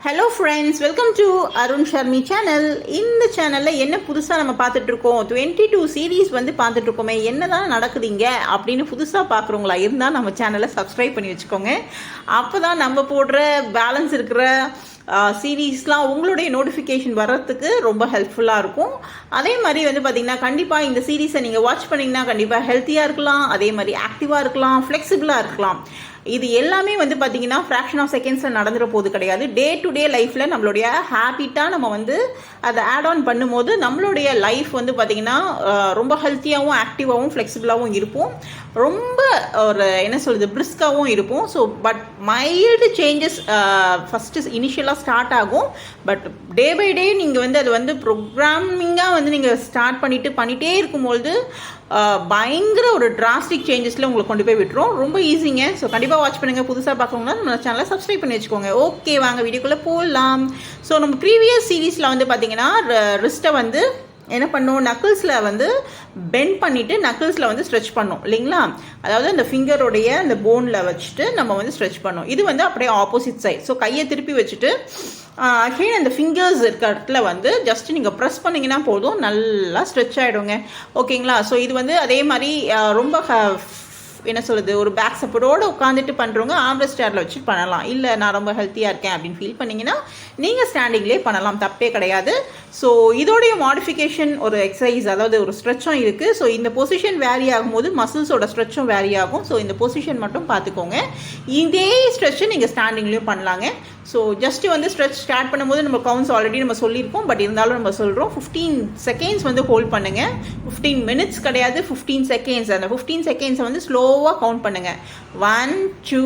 Hello friends, welcome to Arun Sharmi channel. இந்த சேனலில் என்ன புதுசாக நம்ம பார்த்துட்ருக்கோம், 22 சீரீஸ் வந்து பார்த்துட்ருக்கோமே, என்ன தான் நடக்குதுங்க அப்படின்னு புதுசாக பார்க்குறவங்களா இருந்தால் நம்ம சேனலை சப்ஸ்கிரைப் பண்ணி வச்சுக்கோங்க. அப்போ தான் நம்ம போடுற பேலன்ஸ் இருக்கிற சீரீஸ்லாம் உங்களுடைய நோட்டிஃபிகேஷன் வர்றதுக்கு ரொம்ப ஹெல்ப்ஃபுல்லாக இருக்கும். அதே மாதிரி வந்து பார்த்திங்கன்னா கண்டிப்பாக இந்த சீரீஸை நீங்கள் வாட்ச் பண்ணிங்கன்னா கண்டிப்பாக ஹெல்த்தியாக இருக்கலாம், அதே மாதிரி ஆக்டிவாக இருக்கலாம், ஃப்ளெக்சிபிளாக இருக்கலாம். இது எல்லாமே வந்து பார்த்திங்கன்னா ஃப்ராக்ஷன் ஆஃப் செகண்ட்ஸில் நடந்துட போது கிடையாது. டே டு டே லைஃப்பில் நம்மளுடைய ஹேபிட்டாக நம்ம வந்து அதை ஆட் ஆன் பண்ணும்போது நம்மளுடைய லைஃப் வந்து பார்த்திங்கன்னா ரொம்ப ஹெல்த்தியாகவும் ஆக்டிவாகவும் ஃப்ளெக்சிபிளாகவும் இருப்போம். ரொம்ப ஒரு என்ன சொல்கிறது பிரிஸ்காகவும் இருப்போம். So but mild changes first இனிஷியலாக ஸ்டார்ட் ஆகும். பட் டே பை டே நீங்கள் வந்து அது வந்து ப்ரோக்ராமிங்காக வந்து நீங்கள் ஸ்டார்ட் பண்ணிகிட்டே இருக்கும்போது பயங்கர ஒரு டிராஸ்டிக் சேஞ்சஸில் உங்களுக்கு கொண்டு போய் விட்டுரும். ரொம்ப ஈஸிங்க. ஸோ கண்டிப்பாக வாட்ச் பண்ணுங்கள். புதுசாக பார்க்கணும்னா நம்ம சேனலை சப்ஸ்கிரைப் பண்ணி வச்சுக்கோங்க. ஓகே, வாங்க வீடியோக்குள்ளே போகலாம். ஸோ நம்ம ப்ரீவியஸ் சீரீஸில் வந்து பார்த்தீங்கன்னா ரிஸ்ட்டை வந்து என்ன பண்ணோம், நக்கிள்ஸில் வந்து பெண்ட் பண்ணிவிட்டு நக்கிள்ஸில் வந்து ஸ்ட்ரெச் பண்ணோம் இல்லைங்களா. அதாவது அந்த ஃபிங்கருடைய அந்த போனில் வச்சுட்டு நம்ம வந்து ஸ்ட்ரெச் பண்ணோம். இது வந்து அப்படியே ஆப்போசிட் சைட். ஸோ கையை திருப்பி வச்சுட்டு அகெயின் அந்த ஃபிங்கர்ஸ் இருக்க இடத்துல வந்து ஜஸ்ட் நீங்கள் ப்ரெஸ் பண்ணிங்கன்னா போதும், நல்லா ஸ்ட்ரெச் ஆகிடுங்க. ஓகேங்களா. ஸோ இது வந்து அதே மாதிரி ரொம்ப என்ன சொல்கிறது, ஒரு பேக் சப்போர்ட்டோடு உட்காந்துட்டு பண்ணுறவங்க ஆம்ரெஸ்ட் சேரில் வச்சு பண்ணலாம். இல்லை நான் ரொம்ப ஹெல்த்தியாக இருக்கேன் அப்படின்னு ஃபீல் பண்ணிங்கன்னா நீங்கள் ஸ்டாண்டிங்லேயே பண்ணலாம், தப்பே கிடையாது. ஸோ இதோடைய மாடிஃபிகேஷன் ஒரு எக்ஸசைஸ், அதாவது ஒரு ஸ்ட்ரெச்சும் இருக்குது. ஸோ இந்த பொசிஷன் வேரி ஆகும்போது மசில்ஸோட ஸ்ட்ரெச்சும் வேரி ஆகும். ஸோ இந்த பொசிஷன் மட்டும் பார்த்துக்கோங்க. இதே ஸ்ட்ரெச்சை நீங்கள் ஸ்டாண்டிங்லேயும் பண்ணலாங்க. ஸோ ஜஸ்ட்டு வந்து ஸ்ட்ரெச் ஸ்டார்ட் பண்ணும்போது நம்ம கவுண்ட்ஸ் ஆல்ரெடி நம்ம சொல்லியிருக்கோம். பட் இருந்தாலும் நம்ம சொல்கிறோம் 15 செகண்ட்ஸ் வந்து ஹோல்ட் பண்ணுங்கள். 15 மினிட்ஸ் கிடையாது, 15 செகண்ட்ஸ். அந்த 15 செகண்ட்ஸை வந்து ஸ்லோவாக கவுண்ட் பண்ணுங்கள். 1 2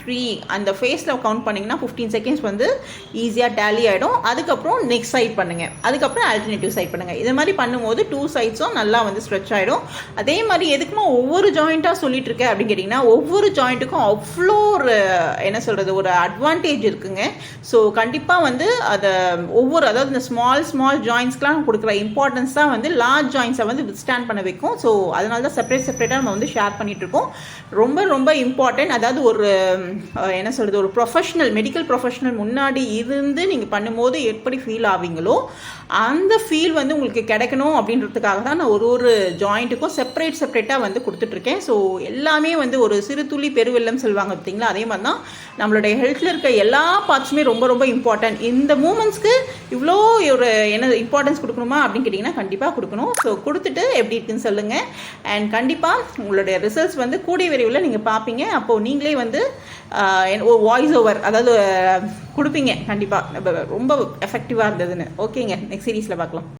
3 அந்த ஃபேஸில் கவுண்ட் பண்ணிங்கன்னா 15 செகண்ட்ஸ் வந்து ஈஸியாக டேலி ஆகிடும். அதுக்கப்புறம் நெக்ஸ்ட் சைட் பண்ணுங்கள், அதுக்கப்புறம் ஆல்டர்னேட்டிவ் சைட் பண்ணுங்கள். இது மாதிரி பண்ணும்போது 2 சைட்ஸும் நல்லா வந்து ஸ்ட்ரெச் ஆகிடும். அதே மாதிரி எதுக்குமா ஒவ்வொரு ஜாயிண்ட்டாக சொல்லிட்டு இருக்கேன் அப்படின்னு கேட்டிங்கன்னா, ஒவ்வொரு ஜாயிண்ட்டுக்கும் அவ்வளோ ஒரு என்ன சொல்கிறது ஒரு அட்வான்டேஜ் இருக்குங்க. ஸோ கண்டிப்பாக வந்து அதை அதாவது இந்த ஸ்மால் ஜாயின்ஸ்க்கெலாம் கொடுக்குற இம்பார்ட்டன்ஸ் தான் வந்து லார்ஜ் ஜாயின்ஸை வந்து வித்ஸ்டாண்ட் பண்ண வைக்கும். ஸோ அதனால தான் செப்பரேட்டாக நம்ம வந்து ஷேர் பண்ணிகிட்ருக்கோம். ரொம்ப ரொம்ப இம்பார்ட்டன்ட். அதாவது ஒரு என்ன சொல்கிறது ஒரு மெடிக்கல் ப்ரொஃபஷனல் முன்னாடி இருந்து நீங்கள் பண்ணும்போது எப்படி ஃபீல் ஆவீங்களோ அந்த ஃபீல் வந்து உங்களுக்கு கிடைக்கணும் அப்படின்றதுக்காக தான் நான் ஒரு ஜாயிண்ட்டுக்கும் செப்பரேட்டாக வந்து கொடுத்துட்ருக்கேன். ஸோ எல்லாமே வந்து ஒரு சிறு துளி பெருவெல்லம் சொல்லுவாங்க பார்த்தீங்களா, அதே மாதிரி தான் நம்மளுடைய ஹெல்த்தில் இருக்க எல்லா பார்ட்ஸுமே ரொம்ப ரொம்ப இம்பார்ட்டன்ட். இந்த மூமெண்ட்ஸ்க்கு இவ்வளோ ஒரு என்ன இம்பார்ட்டன்ஸ் கொடுக்கணுமா அப்படின்னு கேட்டிங்கன்னா கண்டிப்பாக கொடுக்கணும். ஸோ கொடுத்துட்டு எப்படி இருக்குன்னு சொல்லுங்கள். அண்ட் கண்டிப்பாக உங்களுடைய ரிசல்ட்ஸ் வந்து கூடிய விரைவில் நீங்கள் பார்ப்பீங்க. அப்போது நீங்களே வந்து ஒரு வாய்ஸ் ஓவர் அதாவது கொடுப்பீங்க கண்டிப்பாக, ரொம்ப எஃபெக்டிவாக இருந்ததுன்னு. ஓகேங்க, நெக்ஸ்ட் சீரீஸில் பார்க்கலாம்.